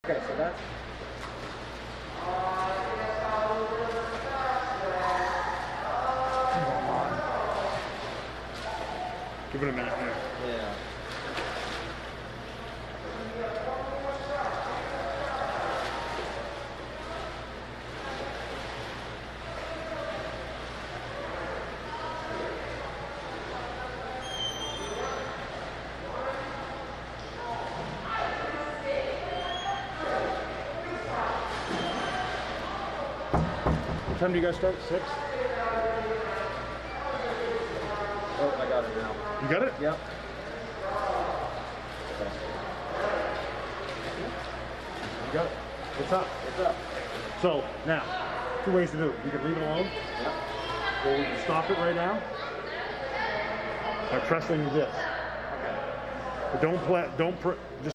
Okay, so that's... Give it a minute here. Yeah. What time do you guys start? 6? Oh, I got it now. You got it? Yep. You got it. What's up? What's up? So, now, 2 ways to do it. You can leave it alone, Yep. or we can stop it right now by pressing this. Okay. But just...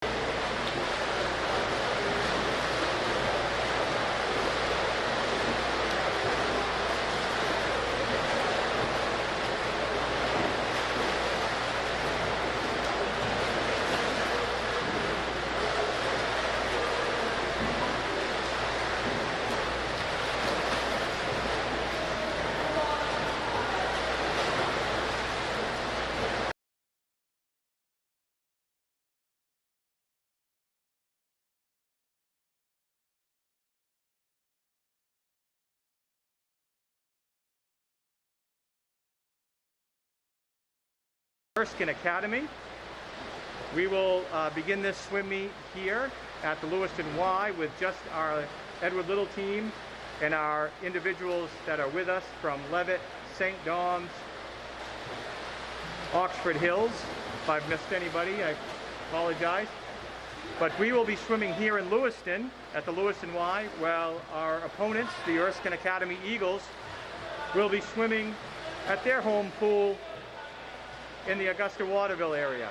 Morrison Academy. We will begin this swim meet here at the Lewiston Y with just our Edward Little team and our individuals that are with us from Levitt, St. Dom's, Oxford Hills. If I've missed anybody, I apologize. But we will be swimming here in Lewiston at the Lewiston Y, while our opponents, the Erskine Academy Eagles, will be swimming at their home pool in the Augusta-Waterville area.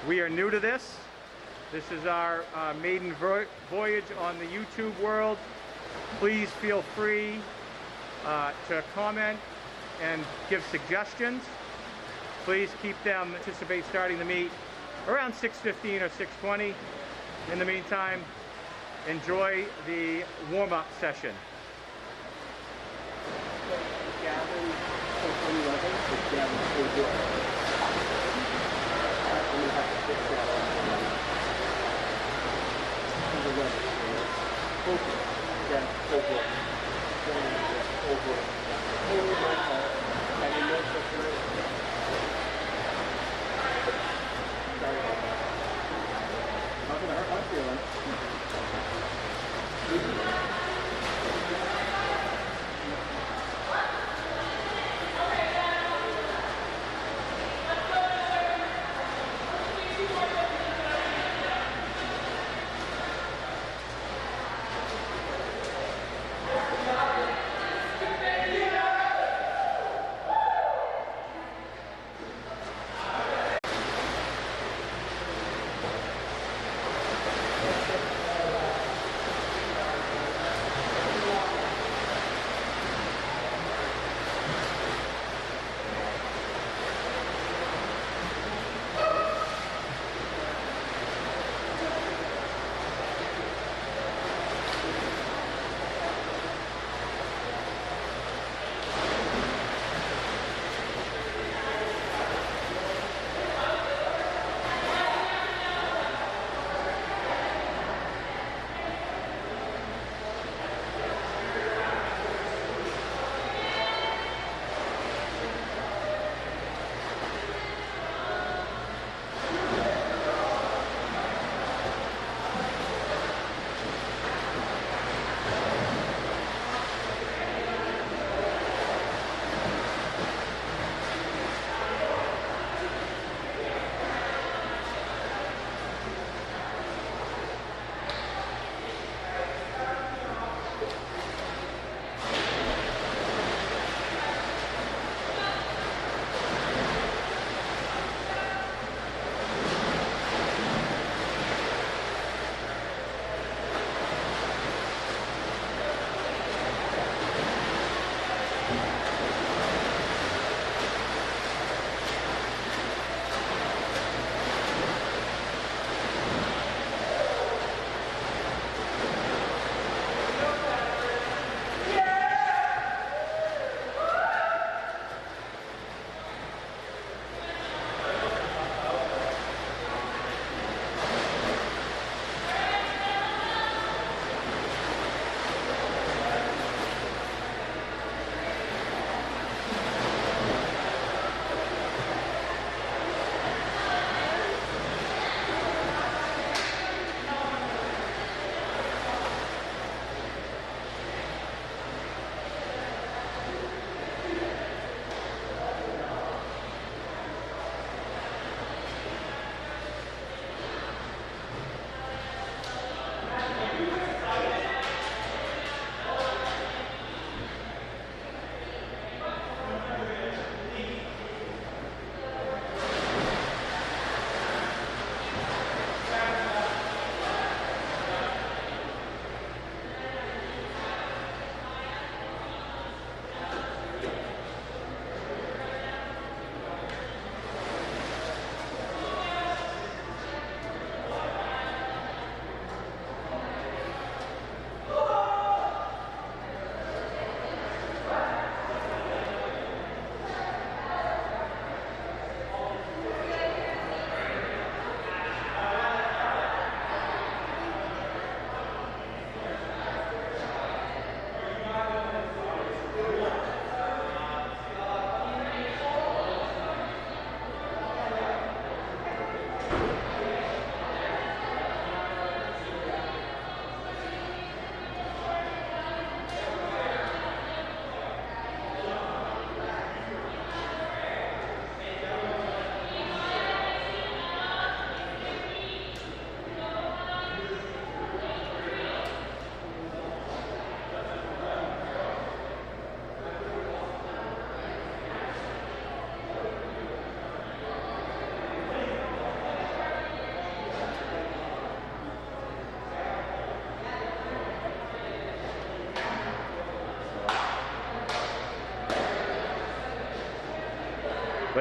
We are new to this. This is our maiden voyage on the YouTube world. Please feel free to comment and give suggestions. Please keep them, anticipate starting the meet around 6:15 or 6:20. In the meantime, enjoy the warm-up session.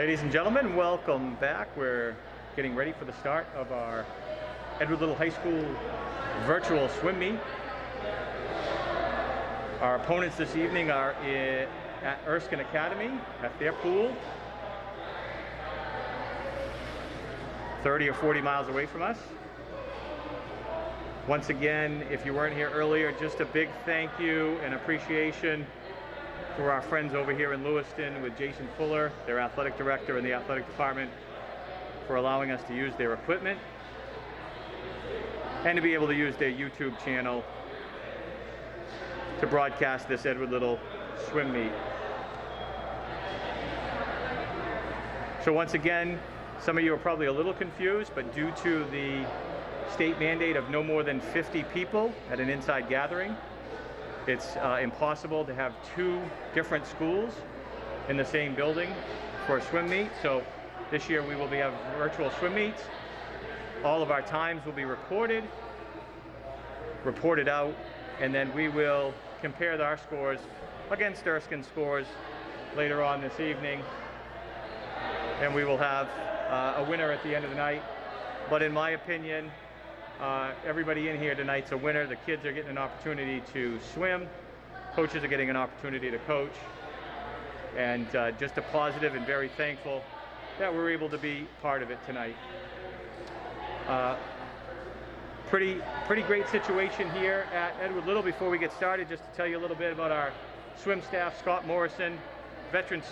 Ladies and gentlemen, welcome back. We're getting ready for the start of our Edward Little High School virtual swim meet. Our opponents this evening are at Erskine Academy at their pool, 30 or 40 miles away from us. Once again, if you weren't here earlier, just a big thank you and appreciation for our friends over here in Lewiston with Jason Fuller, their athletic director in the athletic department, for allowing us to use their equipment and to be able to use their YouTube channel to broadcast this Edward Little swim meet. So once again, some of you are probably a little confused, but due to the state mandate of no more than 50 people at an inside gathering, it's impossible to have two different schools in the same building for a swim meet. So this year we will have virtual swim meets. All of our times will be recorded, reported out, and then we will compare our scores against Erskine scores later on this evening. And we will have a winner at the end of the night. But in my opinion, everybody in here tonight's a winner. The kids are getting an opportunity to swim. Coaches are getting an opportunity to coach. And just a positive and very thankful that we're able to be part of it tonight. Pretty great situation here at Edward Little. Before we get started, just to tell you a little bit about our swim staff. Scott Morrison, veteran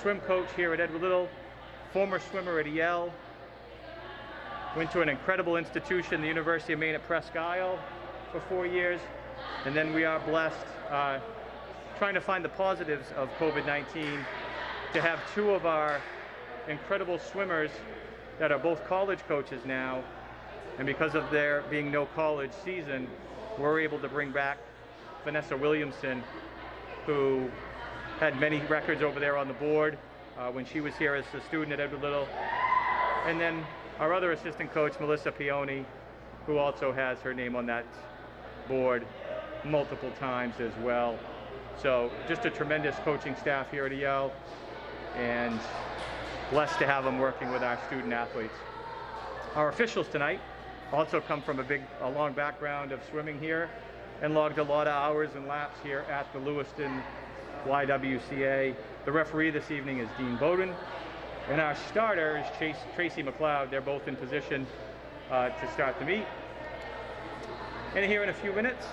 swim coach here at Edward Little, former swimmer at Yale. Went to an incredible institution, the University of Maine at Presque Isle, for 4 years. And then we are blessed, trying to find the positives of COVID-19, to have two of our incredible swimmers that are both college coaches now. And because of there being no college season, we're able to bring back Vanessa Williamson, who had many records over there on the board when she was here as a student at Edward Little. And then our other assistant coach, Melissa Peone, who also has her name on that board multiple times as well. So just a tremendous coaching staff here at Yale, and blessed to have them working with our student athletes. Our officials tonight also come from a long background of swimming here and logged a lot of hours and laps here at the Lewiston YWCA. The referee this evening is Dean Bowden. And our starter is Tracy McLeod. They're both in position to start the meet. And here in a few minutes,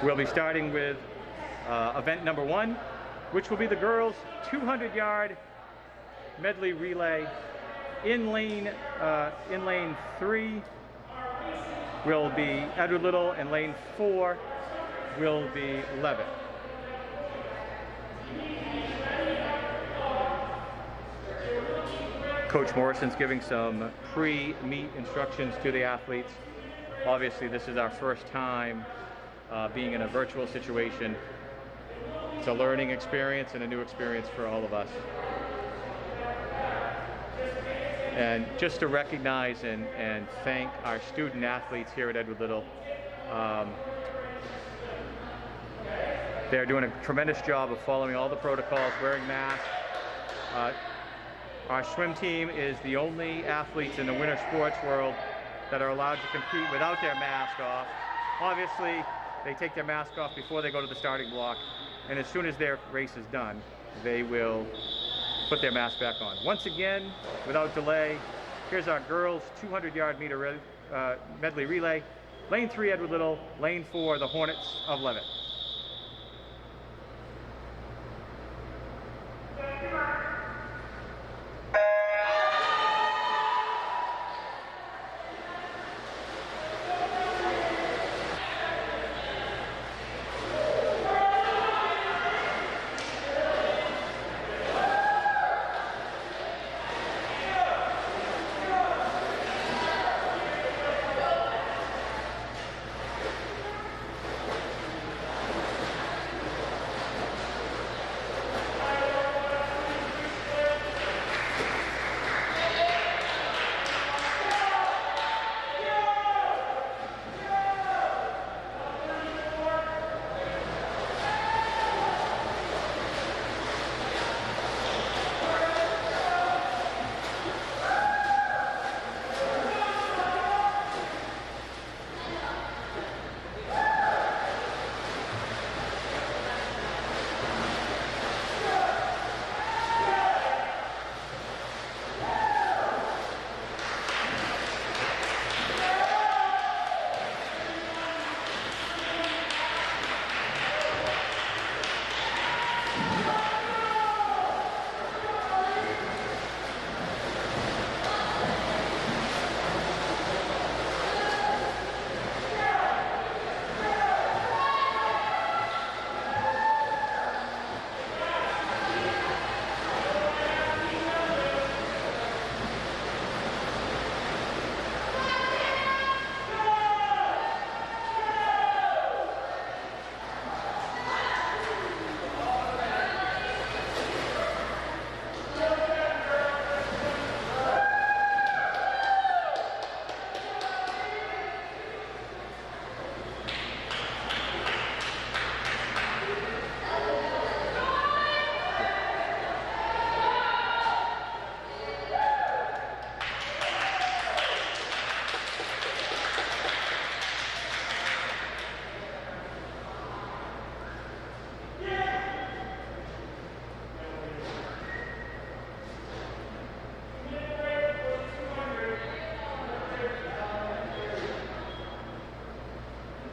we'll be starting with event number 1, which will be the girls' 200-yard medley relay. In lane 3 will be Edward Little, and lane 4 will be Levitt. Coach Morrison's giving some pre-meet instructions to the athletes. Obviously, this is our first time being in a virtual situation. It's a learning experience and a new experience for all of us. And just to recognize and thank our student athletes here at Edward Little. They're doing a tremendous job of following all the protocols, wearing masks. Our swim team is the only athletes in the winter sports world that are allowed to compete without their mask off. Obviously, they take their mask off before they go to the starting block, and as soon as their race is done, they will put their mask back on. Once again, without delay, here's our girls' 200-yard medley relay. Lane 3, Edward Little. Lane 4, the Hornets of Levitt.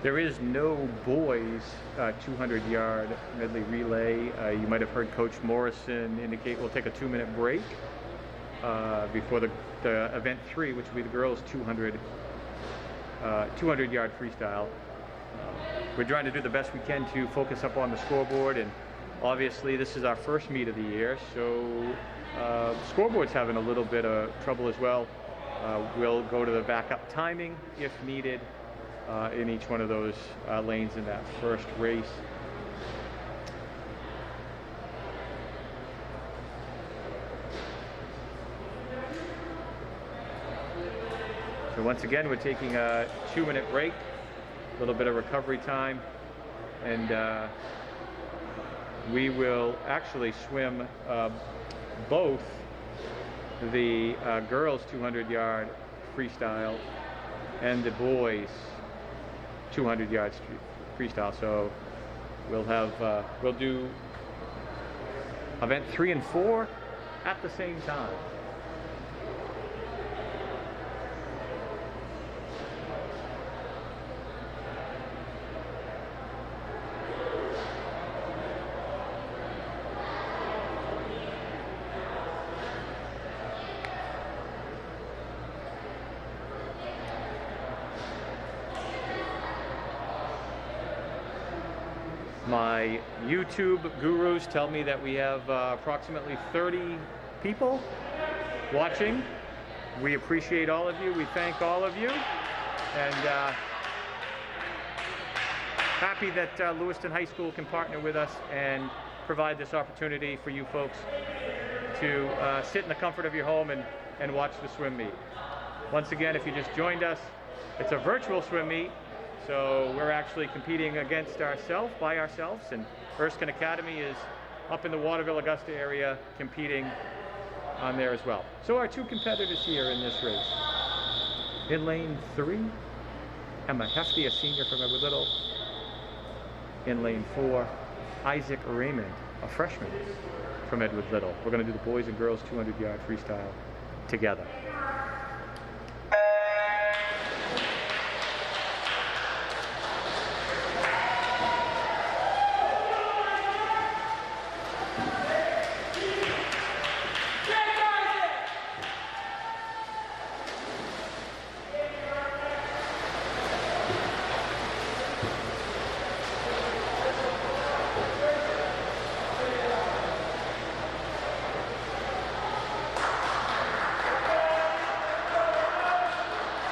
There is no boys 200-yard medley relay. You might have heard Coach Morrison indicate we'll take a 2-minute break before the event 3, which will be the girls 200-yard freestyle. We're trying to do the best we can to focus up on the scoreboard, and obviously this is our first meet of the year, so scoreboard's having a little bit of trouble as well. We'll go to the backup timing if needed in each one of those lanes in that first race. So once again, we're taking a 2-minute break, a little bit of recovery time, and we will actually swim both the girls 200-yard freestyle and the boys 200-yard freestyle. So we'll do event 3 and 4 at the same time. My YouTube gurus tell me that we have approximately 30 people watching. We appreciate all of you. We thank all of you. And happy that Lewiston High School can partner with us and provide this opportunity for you folks to sit in the comfort of your home and watch the swim meet. Once again, if you just joined us, it's a virtual swim meet. So we're actually competing against ourselves, by ourselves, and Erskine Academy is up in the Waterville, Augusta area competing on there as well. So our 2 competitors here in this race. In lane 3, Emma Hefty, a senior from Edward Little. In lane 4, Isaac Raymond, a freshman from Edward Little. We're going to do the boys and girls 200-yard freestyle together.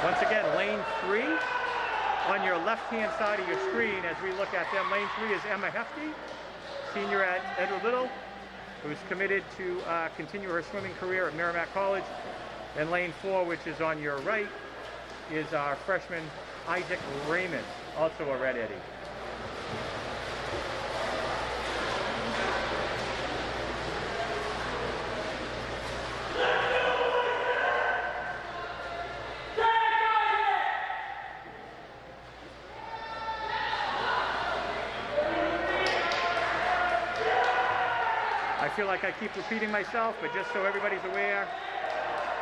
Once again, lane 3 on your left-hand side of your screen as we look at them. Lane 3 is Emma Hefty, senior at Edward Little, who's committed to continue her swimming career at Merrimack College. And lane 4, which is on your right, is our freshman Isaac Raymond, also a Red Eddie. I feel like I keep repeating myself, but just so everybody's aware,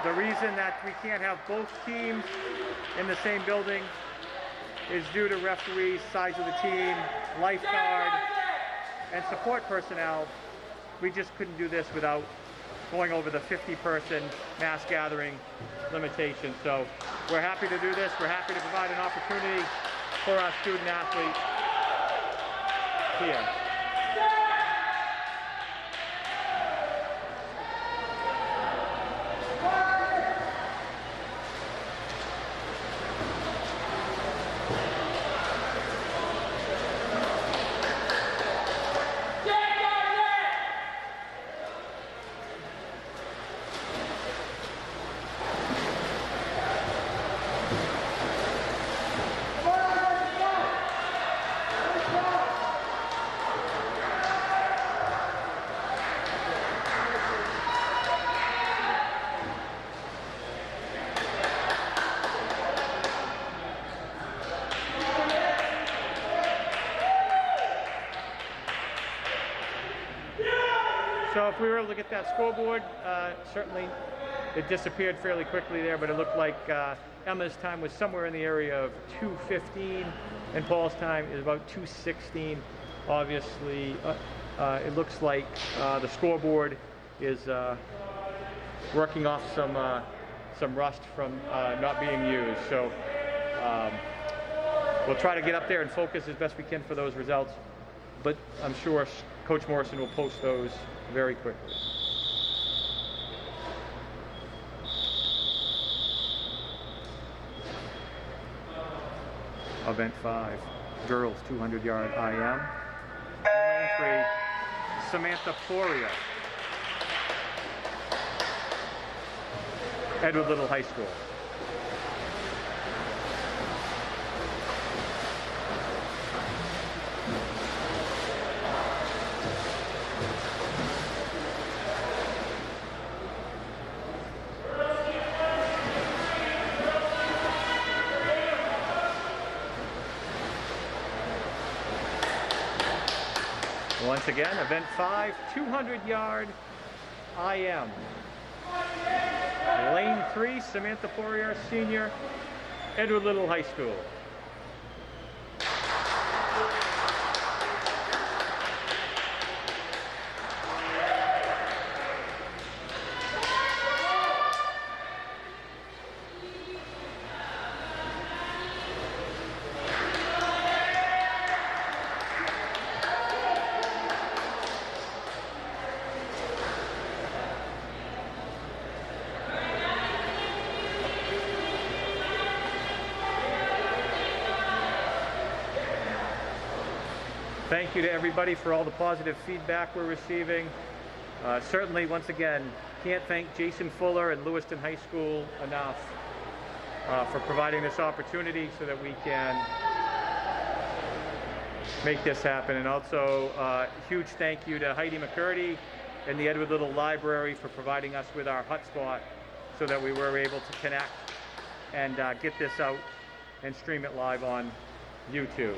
the reason that we can't have both teams in the same building is due to referees, size of the team, lifeguard, and support personnel. We just couldn't do this without going over the 50-person mass gathering limitation. So we're happy to do this. We're happy to provide an opportunity for our student athletes here. So if we were able to get that scoreboard, certainly it disappeared fairly quickly there, but it looked like Emma's time was somewhere in the area of 2:15, and Paul's time is about 2:16. Obviously, it looks like the scoreboard is working off some rust from not being used. So we'll try to get up there and focus as best we can for those results, but I'm sure Coach Morrison will post those very quickly. Event 5, girls 200-yard IM. Lane 3, Samantha Floria, Edward Little High School. Once again, event 5, 200-yard IM. Lane 3, Samantha Poirier, senior, Edward Little High School. Thank you to everybody for all the positive feedback we're receiving. Certainly, once again, can't thank Jason Fuller and Lewiston High School enough for providing this opportunity so that we can make this happen. And also, huge thank you to Heidi McCurdy and the Edward Little Library for providing us with our hotspot so that we were able to connect and get this out and stream it live on YouTube.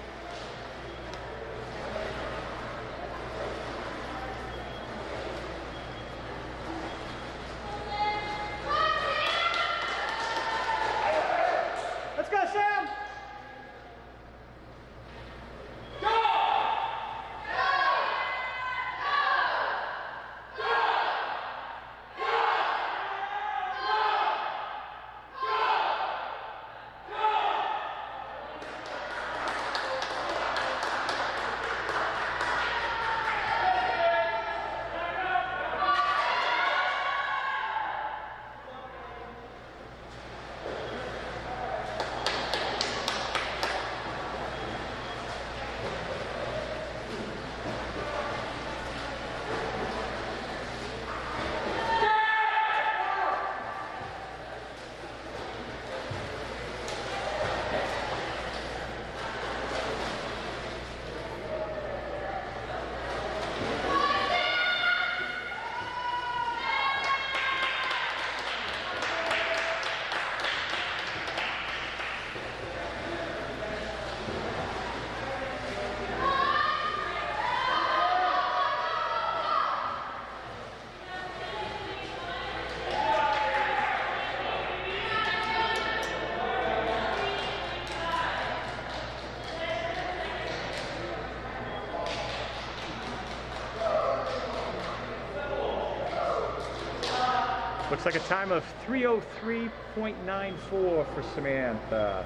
Looks like a time of 3:03.94 for Samantha.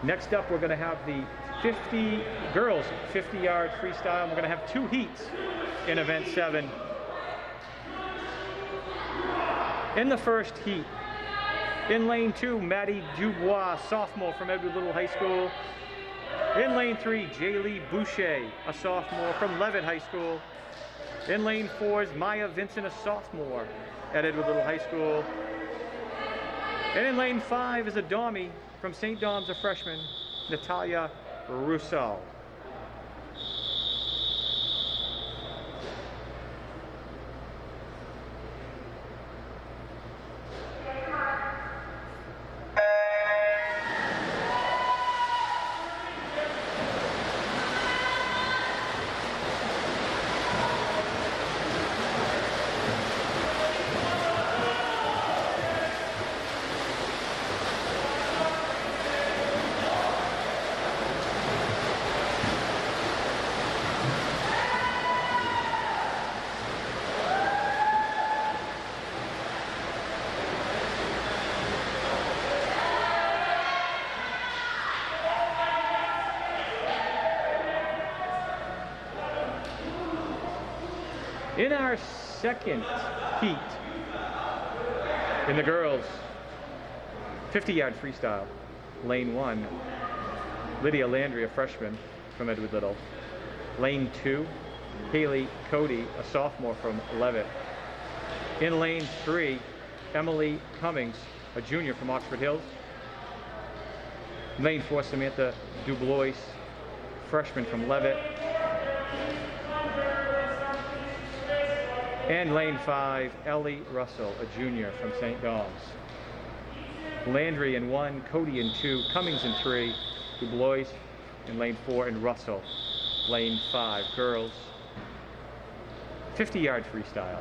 Next up, we're going to have the girls 50-yard freestyle. And we're going to have 2 heats in event 7. In the first heat, in lane 2, Maddie Dubois, sophomore from Edward Little High School. In lane 3, Jaylee Boucher, a sophomore from Levitt High School. In lane 4 is Maya Vincent, a sophomore at Edward Little High School. And in lane 5 is a Dommy from St. Dom's, a freshman, Natalia Rousseau. In our second heat, in the girls' 50-yard freestyle, lane 1, Lydia Landry, a freshman from Edward Little. Lane 2, Haley Cody, a sophomore from Levitt. In lane 3, Emily Cummings, a junior from Oxford Hills. Lane 4, Samantha Dubois, freshman from Levitt. And lane 5, Ellie Russell, a junior from St. Dom's. Landry in 1, Cody in 2, Cummings in 3, Dubois in lane 4, and Russell, lane 5. Girls, 50-yard freestyle.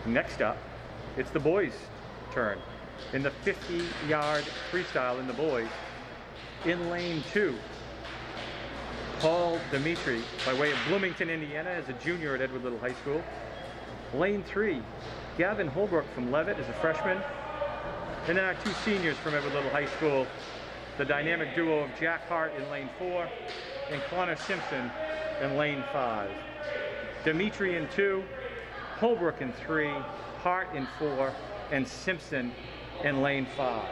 Next up, it's the boys' turn. In the 50-yard freestyle in the boys, in lane 2, Paul Dimitri, by way of Bloomington, Indiana, as a junior at Edward Little High School. Lane 3, Gavin Holbrook from Levitt as a freshman. And then our 2 seniors from Edward Little High School, the dynamic duo of Jack Hart in lane 4 and Connor Simpson in lane 5. Dimitri in 2, Holbrook in 3, Hart in 4, and Simpson in lane 5.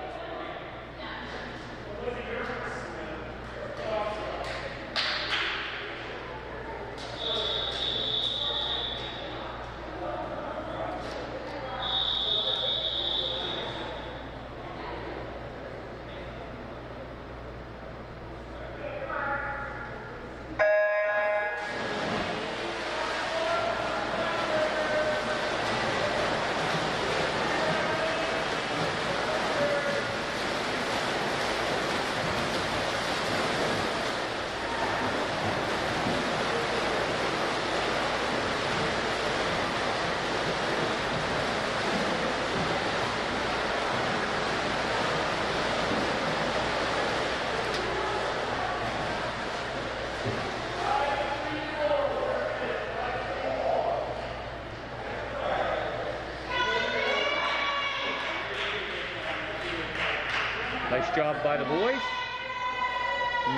Nice job by the boys.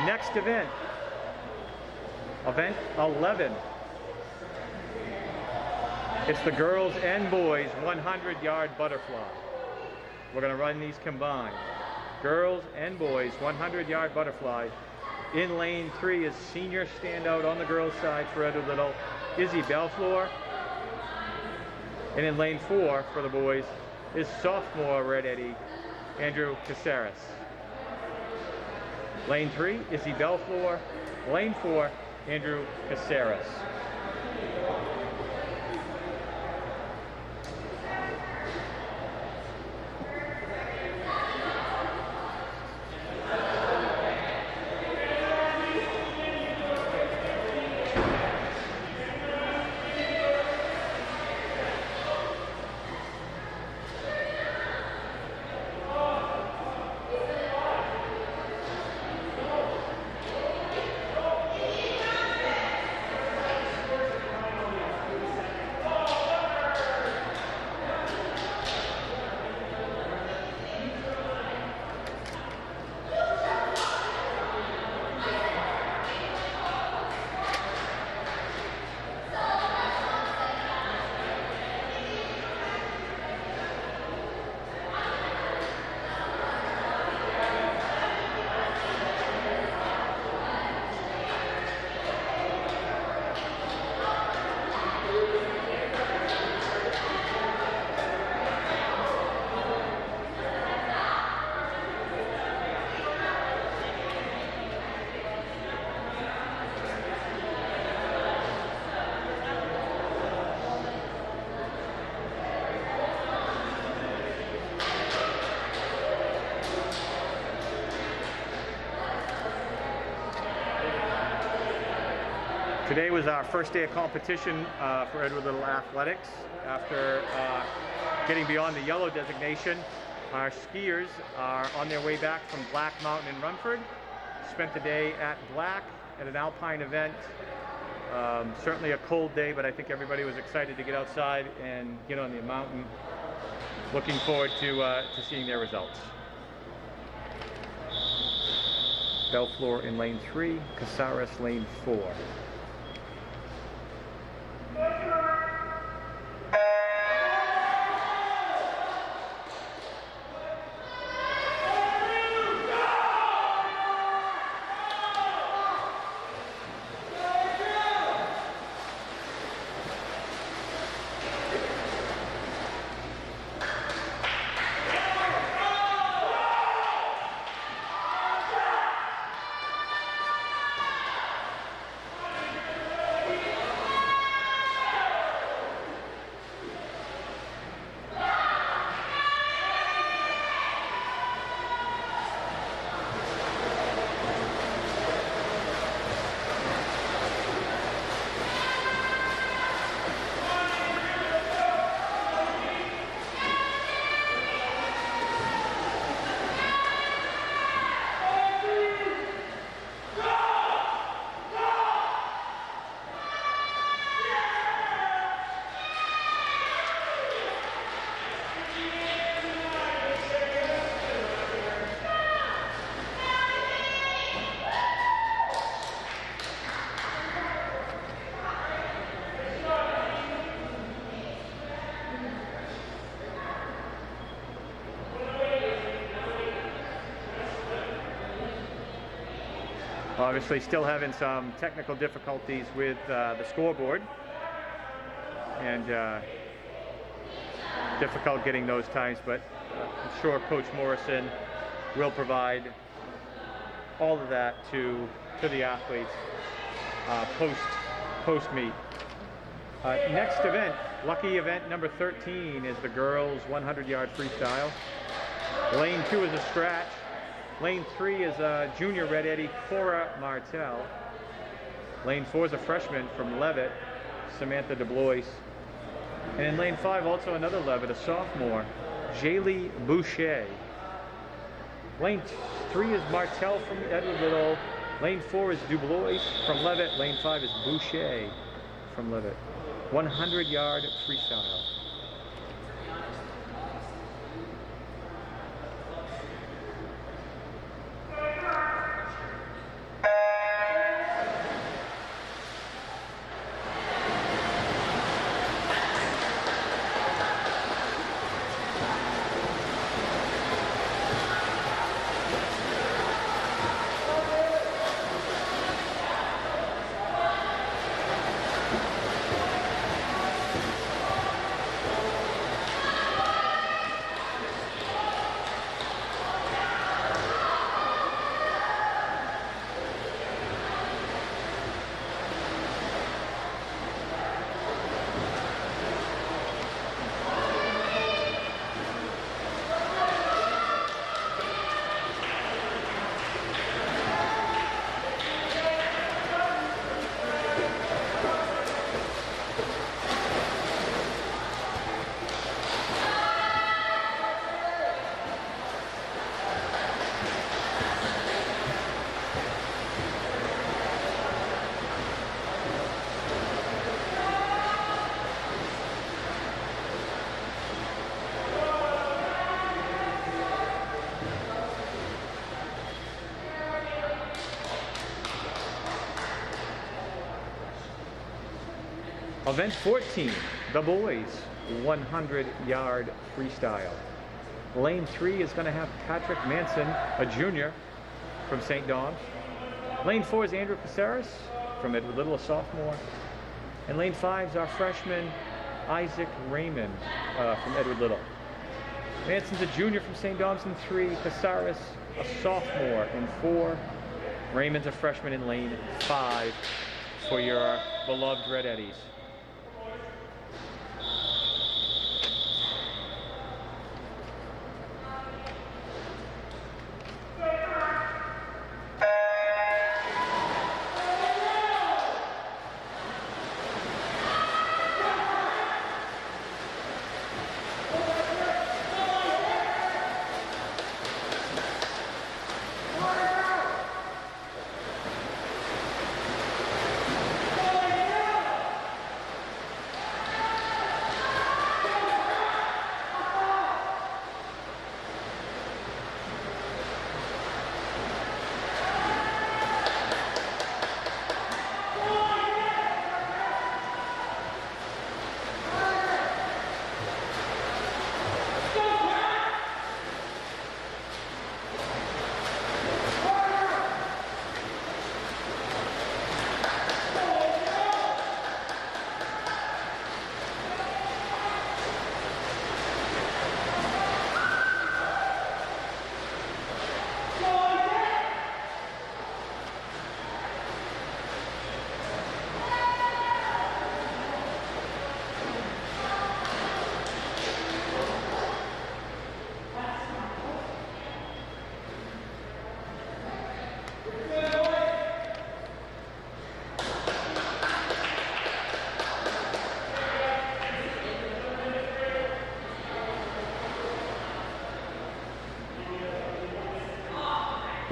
Next event, event 11. It's the girls and boys 100-yard butterfly. We're going to run these combined. Girls and boys 100-yard butterfly. In lane 3 is senior standout on the girls' side for Edward Little, Izzy Belfleur. And in lane 4 for the boys is sophomore Red Eddie, Andrew Caceres. Lane 3, Izzy Belfleur. Lane 4, Andrew Caceres. Today was our first day of competition for Edward Little Athletics. After getting beyond the yellow designation, our skiers are on their way back from Black Mountain in Rumford. Spent the day at Black at an alpine event. Certainly a cold day, but I think everybody was excited to get outside and get on the mountain. Looking forward to seeing their results. Belflor in lane 3, Casares lane 4. Obviously still having some technical difficulties with the scoreboard, and difficult getting those times, but I'm sure Coach Morrison will provide all of that to the athletes post meet. Next event, lucky event number 13, is the girls 100-yard freestyle. Lane 2 is a scratch. Lane 3 is a junior Red Eddie, Cora Martel. Lane 4 is a freshman from Levitt, Samantha DeBlois. And in lane 5, also another Levitt, a sophomore, Jaylee Boucher. Lane 3 is Martel from Edward Little. Lane 4 is DuBois from Levitt. Lane 5 is Boucher from Levitt. 100-yard freestyle. Event 14, the boys 100-yard freestyle. Lane 3 is going to have Patrick Manson, a junior from St. Dom's. Lane 4 is Andrew Casares from Edward Little, a sophomore. And lane 5 is our freshman, Isaac Raymond from Edward Little. Manson's a junior from St. Dom's in 3, Casares a sophomore in 4. Raymond's a freshman in lane 5 for your beloved Red Eddies.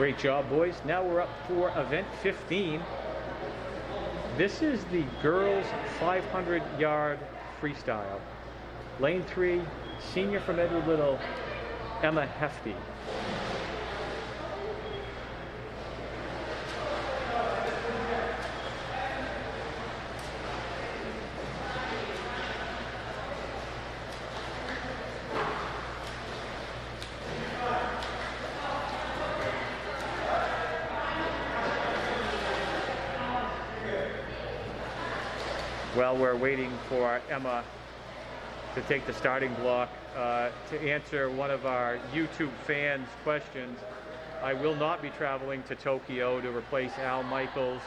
Great job, boys. Now we're up for event 15. This is the girls 500-yard freestyle. Lane 3, senior from Edward Little, Emma Hefty. While we're waiting for Emma to take the starting block, to answer one of our YouTube fans' questions, I will not be traveling to Tokyo to replace Al Michaels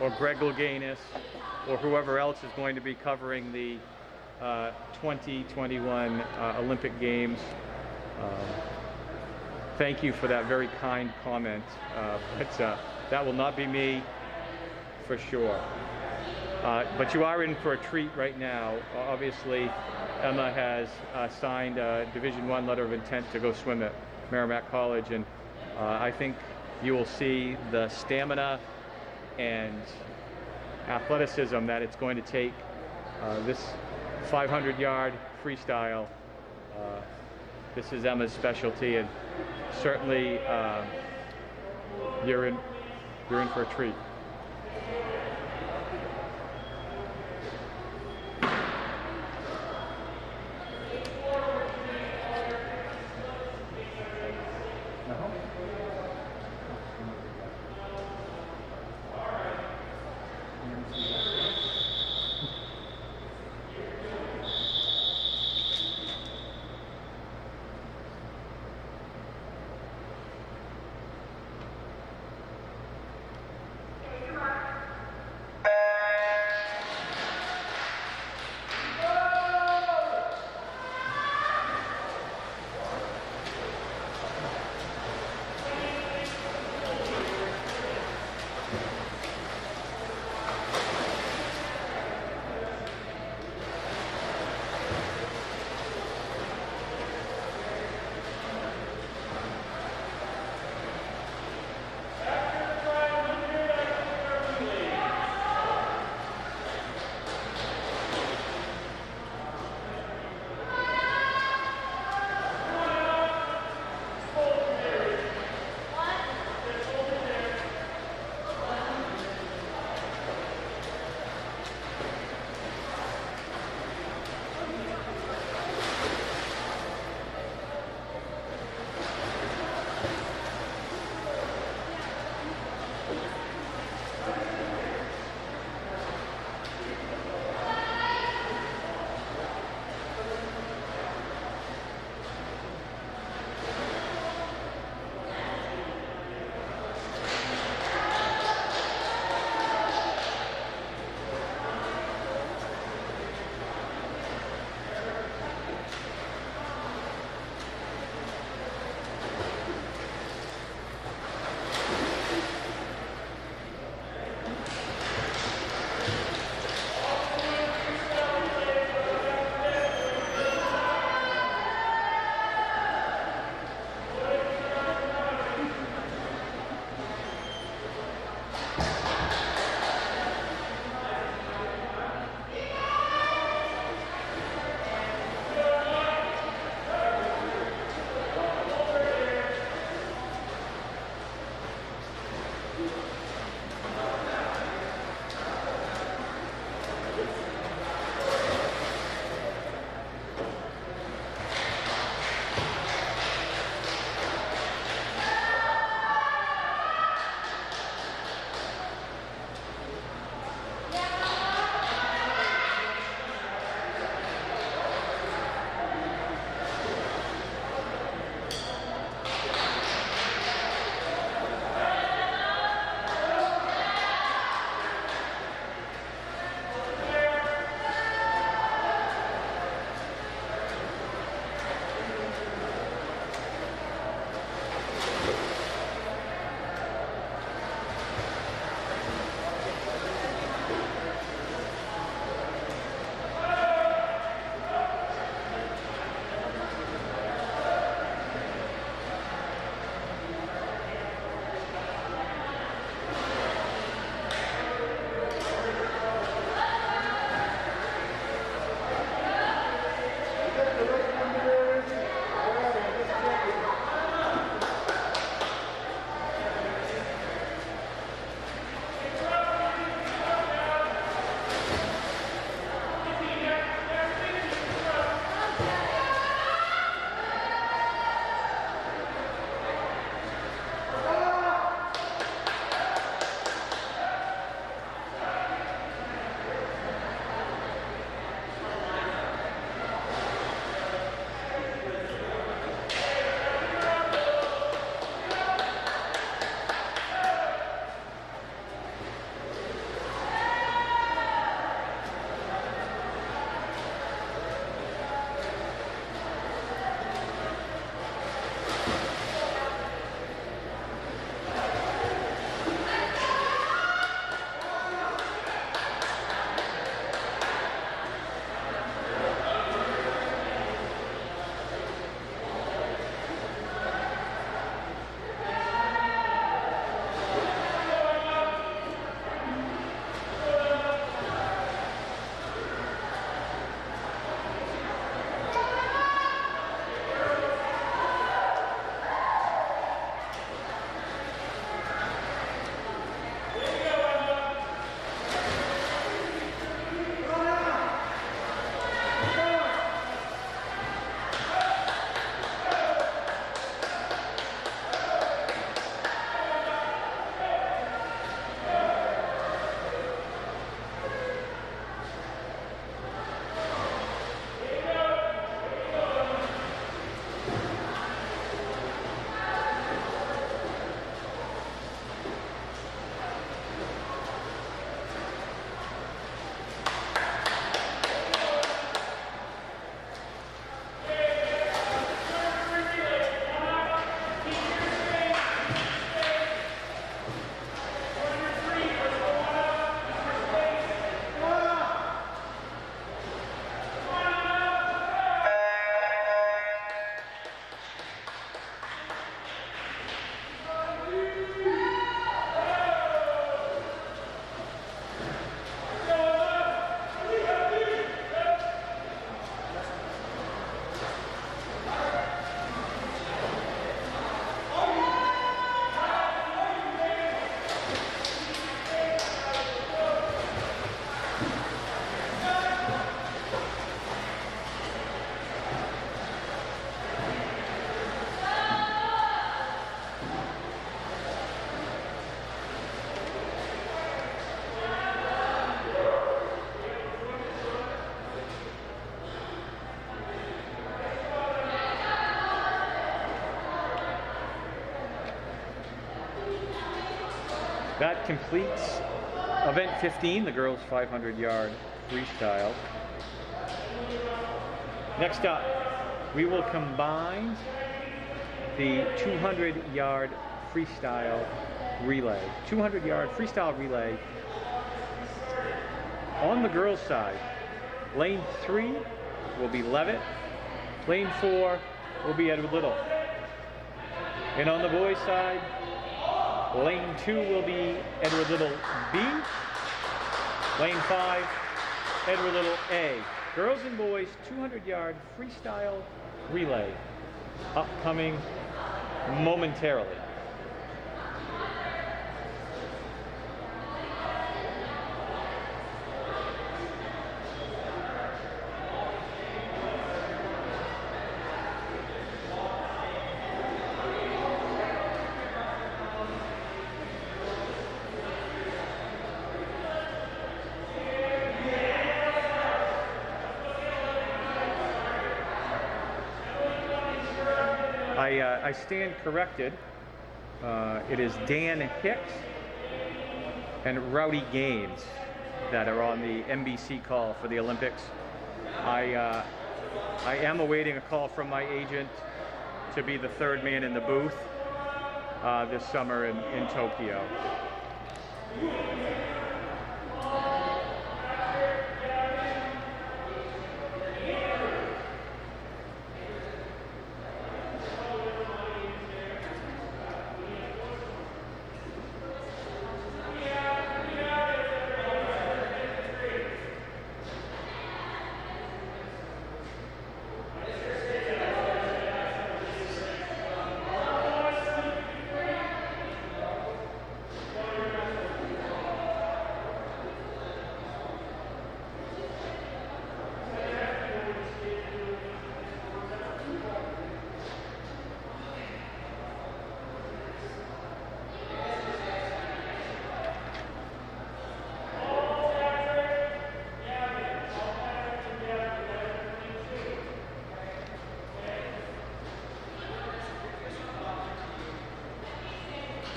or Greg Louganis or whoever else is going to be covering the 2021 Olympic Games. Thank you for that very kind comment, but that will not be me for sure. But you are in for a treat right now. Obviously, Emma has signed a Division I letter of intent to go swim at Merrimack College, and I think you will see the stamina and athleticism that it's going to take. This 500-yard freestyle, this is Emma's specialty, and certainly you're in for a treat. completes event 15, the girls 500-yard freestyle. Next up, we will combine the 200-yard freestyle relay. 200-yard freestyle relay. On the girls' side, lane 3 will be Levitt. Lane 4 will be Edward Little. And on the boys' side, lane 2 will be Edward Little B. Lane 5, Edward Little A. Girls and boys 200-yard freestyle relay upcoming momentarily. I stand corrected. It is Dan Hicks and Rowdy Gaines that are on the NBC call for the Olympics. I am awaiting a call from my agent to be the third man in the booth this summer in Tokyo.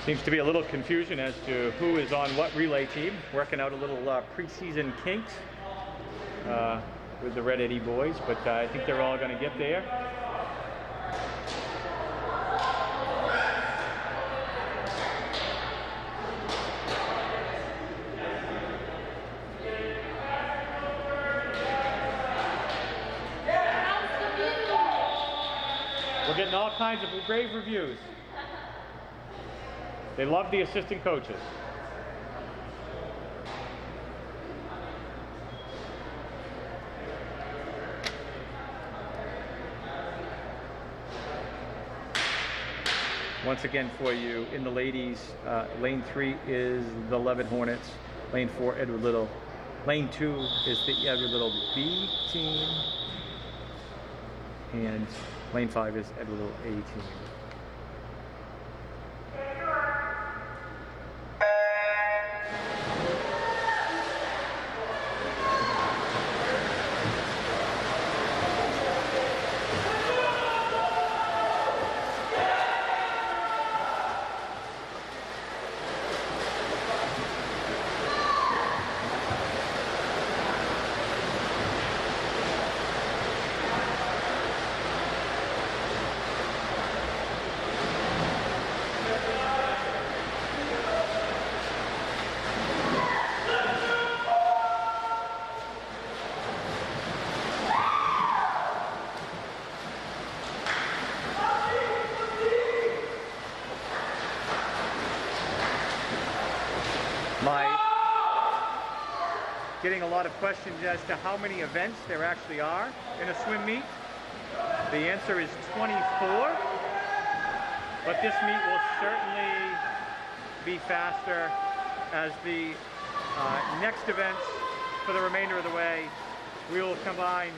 Seems to be a little confusion as to who is on what relay team. Working out a little preseason kinks with the Red Eddie boys, but I think they're all going to get there. We're getting all kinds of rave reviews. They love the assistant coaches. Once again for you, in the ladies, lane 3 is the Levitt Hornets, lane 4 Edward Little, lane 2 is the Edward Little B team, and lane 5 is Edward Little A team. Getting a lot of questions as to how many events there actually are in a swim meet. The answer is 24, but this meet will certainly be faster as the next events for the remainder of the way. We will combine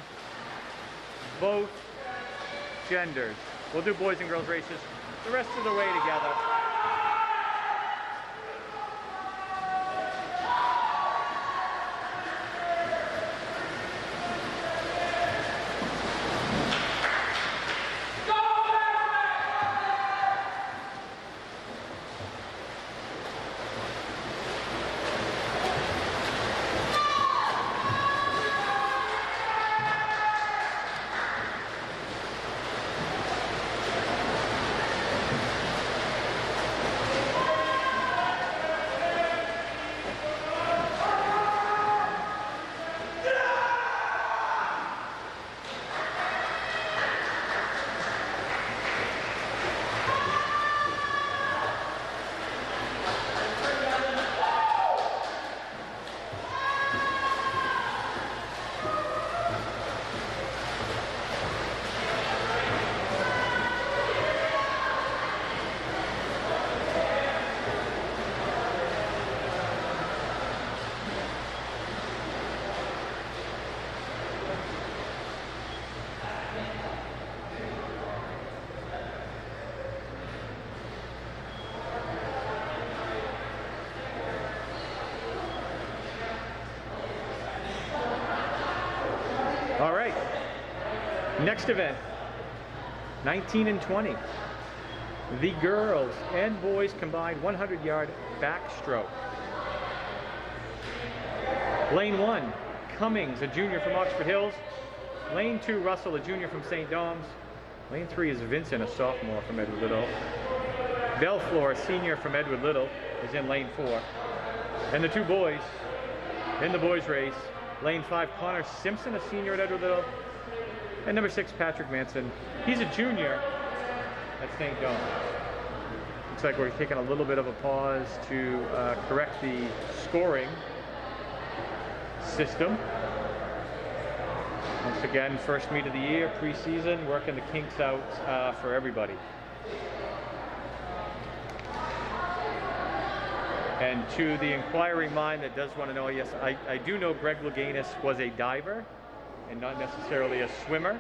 both genders. We'll do boys and girls races the rest of the way together. Next event, 19 and 20. The girls and boys combined 100-yard backstroke. Lane 1, Cummings, a junior from Oxford Hills. Lane 2, Russell, a junior from St. Dom's. Lane 3 is Vincent, a sophomore from Edward Little. Belflor, a senior from Edward Little, is in lane 4. And the two boys in the boys race, lane 5, Connor Simpson, a senior at Edward Little. And number 6, Patrick Manson. He's a junior at St. Dom's. Looks like we're taking a little bit of a pause to correct the scoring system. Once again, first meet of the year, preseason, working the kinks out for everybody. And to the inquiring mind that does want to know, yes, I do know Greg Louganis was a diver and not necessarily a swimmer.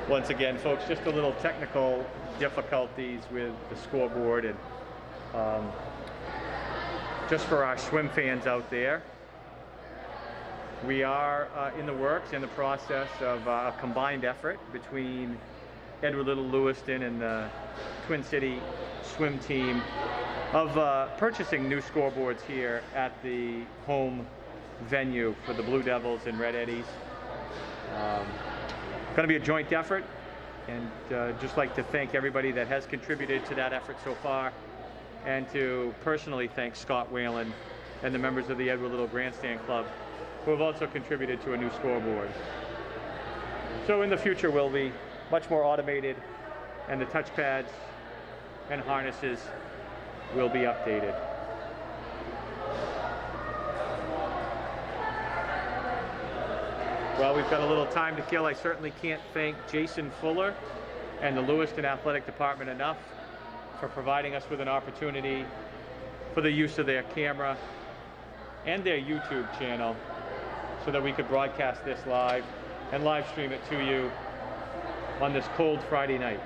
Once again, folks, just a little technical difficulties with the scoreboard, and just for our swim fans out there, we are in the works, in the process of a combined effort between Edward Little Lewiston and the Twin City swim team of purchasing new scoreboards here at the home venue for the Blue Devils and Red Eddies. Going to be a joint effort, and just like to thank everybody that has contributed to that effort so far, and to personally thank Scott Whalen and the members of the Edward Little Grandstand Club who have also contributed to a new scoreboard. So in the future we'll be much more automated, and the touchpads and harnesses will be updated. Well, we've got a little time to kill. I certainly can't thank Jason Fuller and the Lewiston Athletic Department enough for providing us with an opportunity for the use of their camera and their YouTube channel so that we could broadcast this live and live stream it to you on this cold Friday night.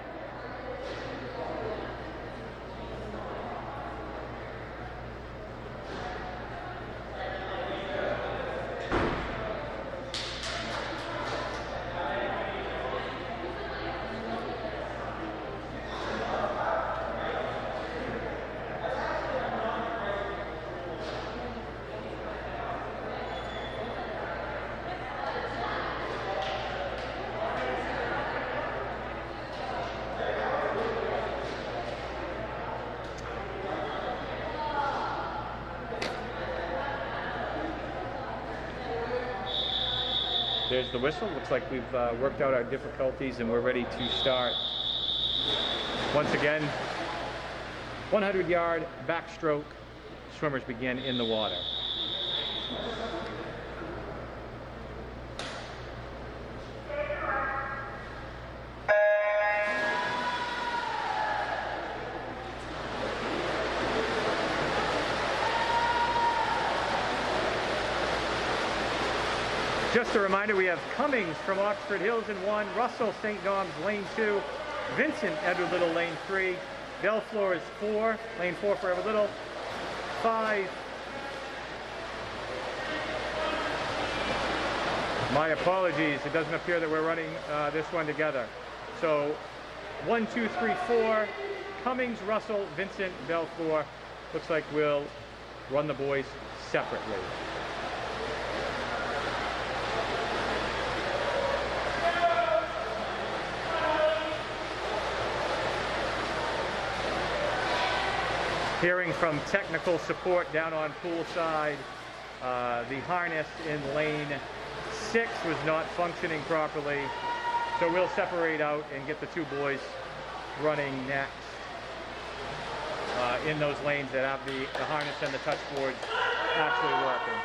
There's the whistle. Looks like we've worked out our difficulties and we're ready to start. Once again, 100-yard backstroke. Swimmers begin in the water. Just a reminder, we have Cummings from Oxford Hills in 1, Russell St. Dom's lane 2, Vincent Edward Little lane 3, Belflor is 4, lane 4 for Edward Little, 5. My apologies, it doesn't appear that we're running this one together. So 1, 2, 3, 4, Cummings, Russell, Vincent, Belflor. Looks like we'll run the boys separately. Hearing from technical support down on poolside, the harness in lane 6 was not functioning properly. So we'll separate out and get the two boys running next in those lanes that have the harness and the touch boards actually working.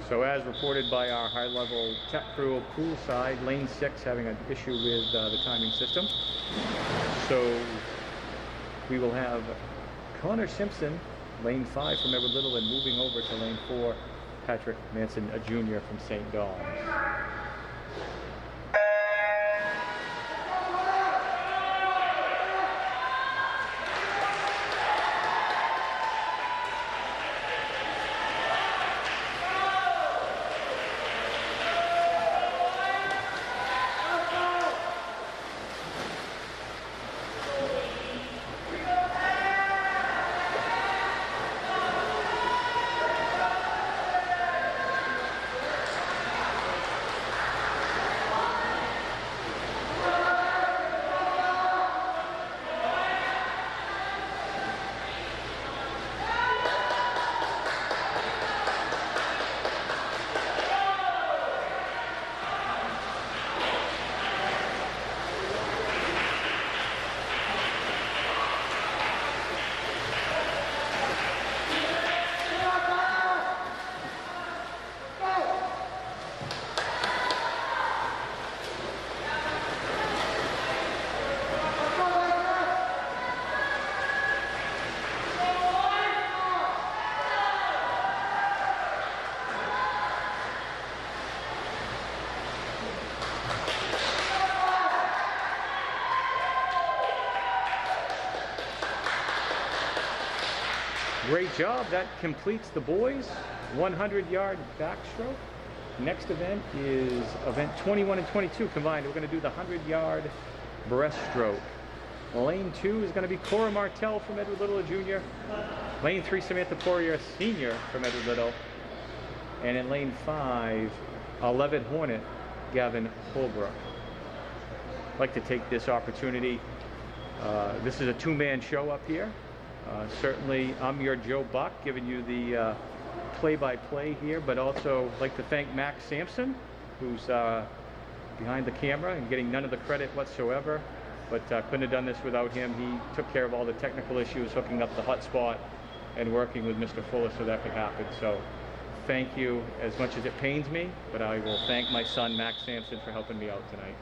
So as reported by our high-level tech crew poolside, lane 6 having an issue with the timing system. So we will have Connor Simpson, lane 5 from Edward Little, and moving over to lane 4, Patrick Manson, a junior from St. Dawn's. Great job. That completes the boys' 100-yard backstroke. Next event is event 21 and 22 combined. We're going to do the 100-yard breaststroke. Lane 2 is going to be Cora Martell from Edward Little, a junior. Lane 3, Samantha Poirier, senior from Edward Little. And in lane 5, 11 Hornet, Gavin Holbrook. I'd like to take this opportunity. This is a two-man show up here. Certainly, I'm your Joe Buck, giving you the play-by-play here, but also like to thank Max Sampson, who's behind the camera and getting none of the credit whatsoever, but couldn't have done this without him. He took care of all the technical issues, hooking up the hotspot and working with Mr. Fuller so that could happen. So thank you, as much as it pains me, but I will thank my son, Max Sampson, for helping me out tonight.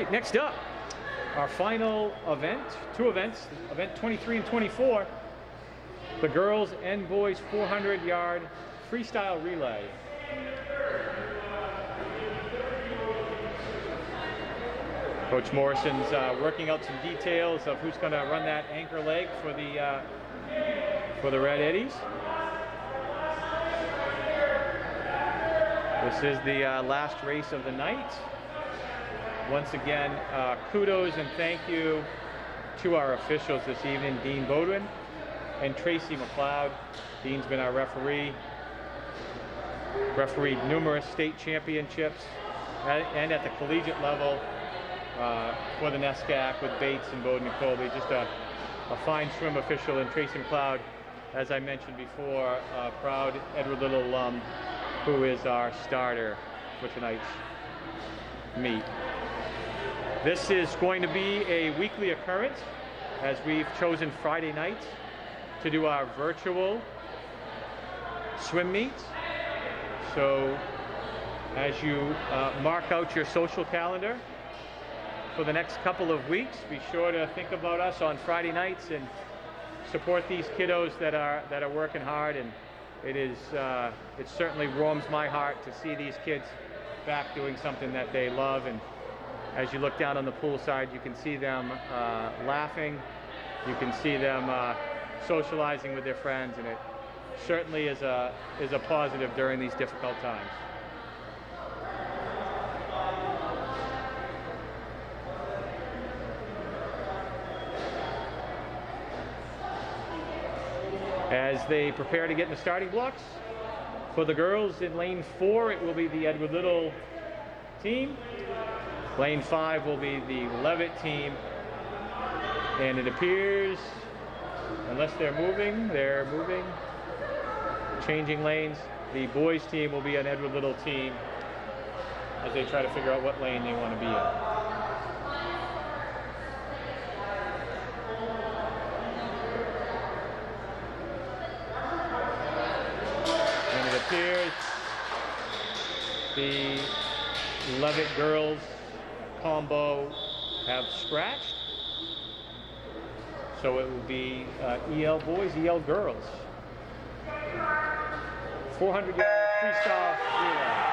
right, next up, our final event, two events, event 23 and 24, the girls and boys 400-yard freestyle relay. Coach Morrison's working out some details of who's going to run that anchor leg for the Red Eddies. This is the last race of the night. Once again, kudos and thank you to our officials this evening, Dean Bodwin and Tracy McLeod. Dean's been our referee, refereed numerous state championships and at the collegiate level for the NESCAC with Bates and Bowden and Colby. Just a fine swim official. And Tracy McLeod, as I mentioned before, a proud Edward Little alum who is our starter for tonight's meet. This is going to be a weekly occurrence, as we've chosen Friday nights to do our virtual swim meets. So as you mark out your social calendar for the next couple of weeks, be sure to think about us on Friday nights and support these kiddos that are working hard. And it certainly warms my heart to see these kids back doing something that they love. And as you look down on the pool side, you can see them laughing, you can see them socializing with their friends, and it certainly is a positive during these difficult times. As they prepare to get in the starting blocks, for the girls in lane 4, it will be the Edward Little team. Lane 5 will be the Levitt team. And it appears, unless they're moving, changing lanes. The boys team will be an Edward Little team as they try to figure out what lane they want to be in. Appears the Levitt girls combo have scratched, so it will be EL boys, EL girls. 400-yard freestyle relay.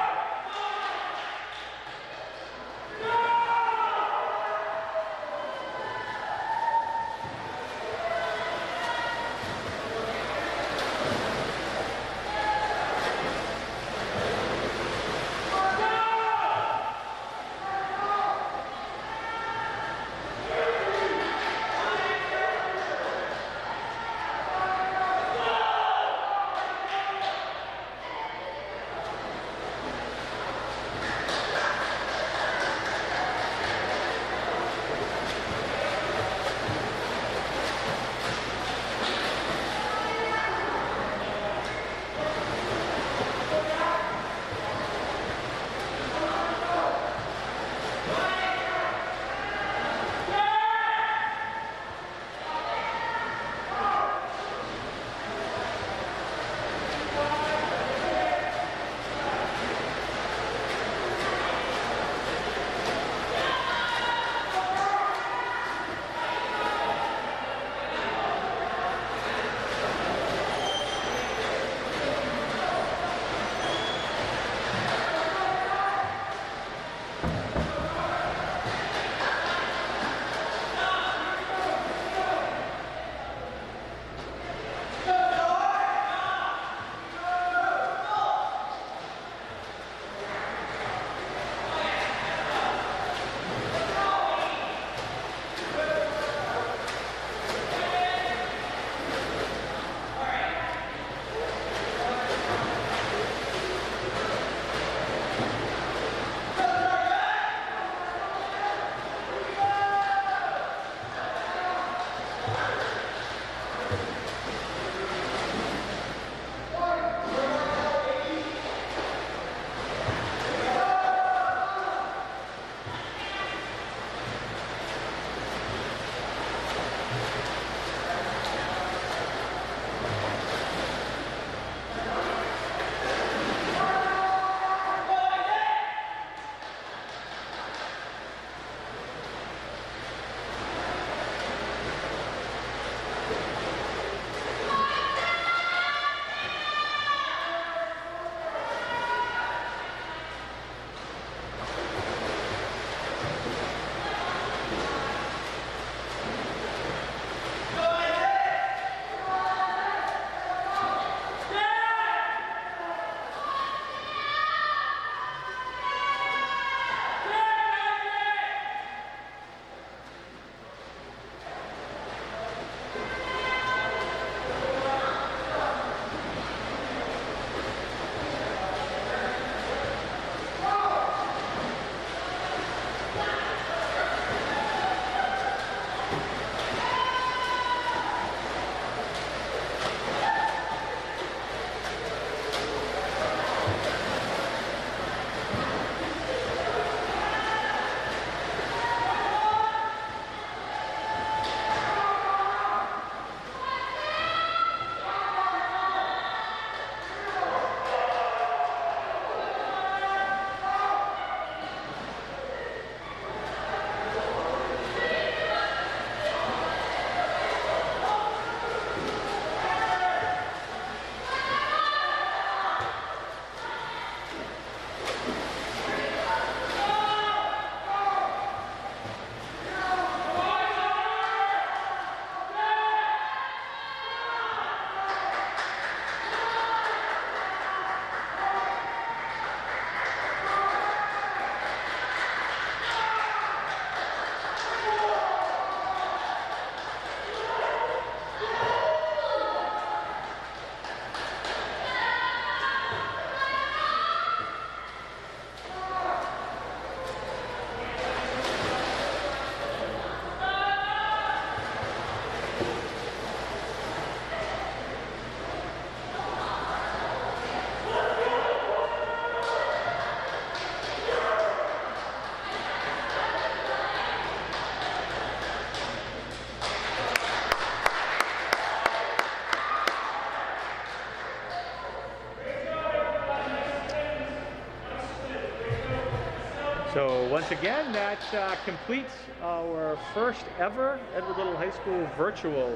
So once again, that completes our first ever Edward Little High School virtual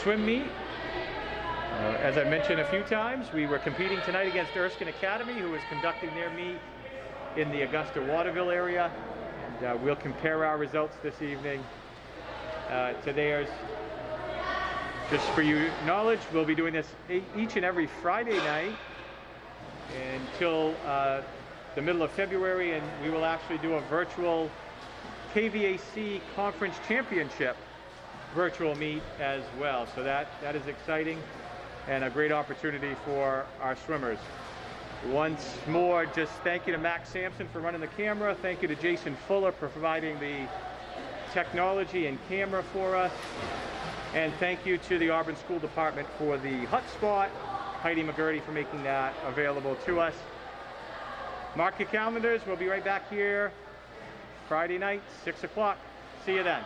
swim meet. As I mentioned a few times, we were competing tonight against Erskine Academy, who is conducting their meet in the Augusta-Waterville area. And we'll compare our results this evening to theirs. Just for your knowledge, we'll be doing this each and every Friday night until the middle of February, and we will actually do a virtual KVAC Conference Championship virtual meet as well. So that is exciting and a great opportunity for our swimmers. Once more, just thank you to Max Sampson for running the camera. Thank you to Jason Fuller for providing the technology and camera for us. And thank you to the Auburn School Department for the hotspot, Heidi McGurty for making that available to us. Mark your calendars. We'll be right back here Friday night, 6 o'clock. See you then.